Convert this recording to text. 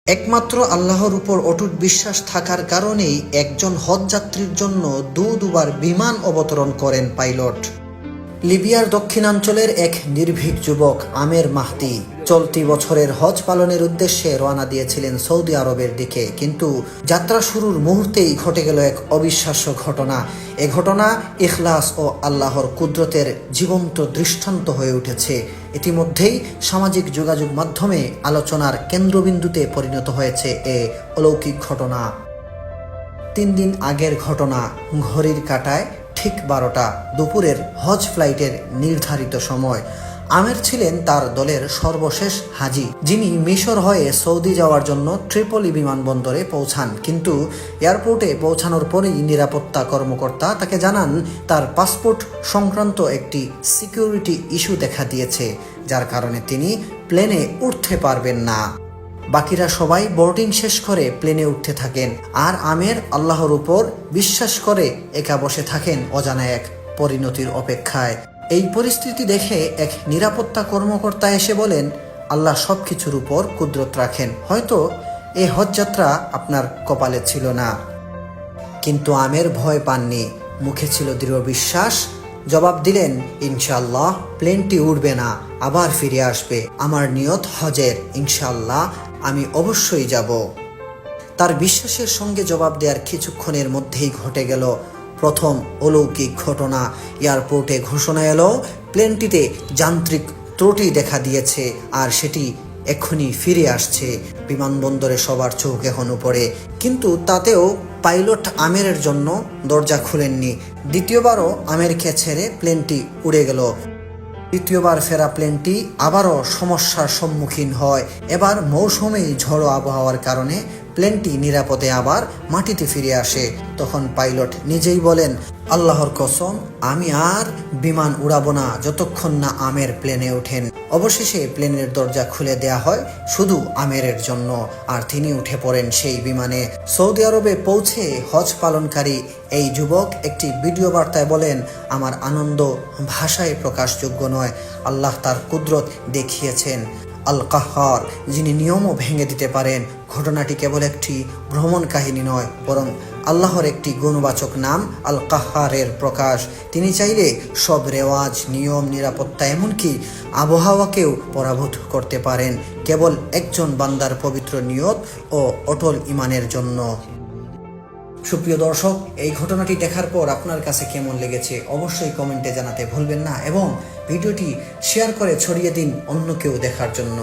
একমাত্র আল্লাহর উপর অটুট বিশ্বাস থাকার কারণেই একজন হজযাত্রীর জন্য দুবার বিমান অবতরণ করেন পাইলট। লিবিয়ার দক্ষিণাঞ্চলের এক নির্ভীক যুবক আমের মাহদি চলতি বছরের হজ পালনের উদ্দেশ্যে রওনা দিয়েছিলেন সৌদি আরবের দিকে, কিন্তু যাত্রা শুরুর মুহূর্তেই ঘটে গেল এক অবিশ্বাস্য ঘটনা। এ ঘটনা ইখলাস ও আল্লাহর কুদরতের জীবন্ত দৃষ্টান্ত হয়ে উঠেছে। ইতিমধ্যেই সামাজিক যোগাযোগ মাধ্যমে আলোচনার কেন্দ্রবিন্দুতে পরিণত হয়েছে এ অলৌকিক ঘটনা। 3 দিন আগের ঘটনা। ঘড়ির কাঁটায় ঠিক 12টা, দুপুরের হজ ফ্লাইটের নির্ধারিত সময়। আমের ছিলেন তার দলের সর্বশেষ হাজি, যিনি মিশর হয়ে সৌদি যাওয়ার জন্য ট্রিপলি বিমানবন্দরে পৌঁছান। কিন্তু এয়ারপোর্টে পৌঁছানোর পরেই নিরাপত্তা কর্মকর্তা তাকে জানান তার পাসপোর্ট সংক্রান্ত একটি সিকিউরিটি ইস্যু দেখা দিয়েছে, যার কারণে তিনি প্লেনে উঠতে পারবেন না। বাকিরা সবাই বোর্ডিং শেষ করে প্লেনে উঠতে থাকেন, আর আমের আল্লাহর উপর বিশ্বাস করে একা বসে থাকেন অজানা এক পরিণতির অপেক্ষায়। এই পরিস্থিতি দেখে এক নিরাপত্তা কর্মকর্তা এসে বলেন, আল্লাহ সবকিছুর উপর কুদরত রাখেন, হয়তো এই হজযাত্রা আপনার কপালে ছিল না। কিন্তু আমের ভয় পাননি, মুখে ছিল দৃঢ় বিশ্বাস। জবাব দিলেন, ইনশাআল্লাহ প্লেনটি উড়বে না, আবার ফিরে আসবে। আমার নিয়ত হজের, ইনশাআল্লাহ আমি অবশ্যই যাব। তার বিশ্বাসের সঙ্গে জবাব দেওয়ার কিছুক্ষণের মধ্যেই ঘটে গেল প্রথম অলৌকিক ঘটনা। এয়ারপোর্টে ঘোষণা এলো প্লেনটিতে যান্ত্রিক ত্রুটি দেখা দিয়েছে, আর সেটি এক্ষুনি ফিরে আসছে। বিমানবন্দরে সবার চোখ এখন উপরে, কিন্তু তাতেও পাইলট আমেরের জন্য দরজা খুলেননি। দ্বিতীয়বারও আমেরকে ছেড়ে প্লেনটি উড়ে গেল। তৃতীয়বার ফেরা প্লেনটি আবারও সমস্যার সম্মুখীন হয়। এবার মৌসুমী ঝড়ো আবহাওয়ার কারণে প্লেনটি নিরাপদে আবার মাটিতে ফিরে আসে। তখন পাইলট নিজেই বলেন, আল্লাহর কসম, আমি আর বিমান উড়াবো না যতক্ষণ না আমের প্লেনে ওঠেন। অবশেষে প্লেনের দরজা খুলে দেয়া হয় শুধু আমেরের জন্য, আর তিনি উঠে পড়েন সেই বিমানে। সৌদি আরবে পৌঁছে হজ পালনকারী এই যুবক একটি ভিডিও বার্তায় বলেন, আমার আনন্দ ভাষায় প্রকাশযোগ্য নয়। আল্লাহ তার কুদরত দেখিয়েছেন। আল কাহ্হার, যিনি নিয়মও ভেঙে দিতে পারেন। ঘটনাটি কেবল একটি ভ্রমণ কাহিনী নয়, বরং আল্লাহর একটি গুণবাচক নাম আল কাহ্হারের প্রকাশ। তিনি চাইলে সব রেওয়াজ, নিয়ম, নিরাপত্তা, এমনকি আবহাওয়াকেও পরাভূত করতে পারেন, কেবল একজন বান্দার পবিত্র নিয়ত ও অটল ঈমানের জন্য। সুপ্রিয় দর্শক, এই ঘটনাটি দেখার পর আপনার কাছে কেমন লেগেছে অবশ্যই কমেন্টে জানাতে ভুলবেন না, এবং ভিডিওটি শেয়ার করে ছড়িয়ে দিন অন্য কেউ দেখার জন্য।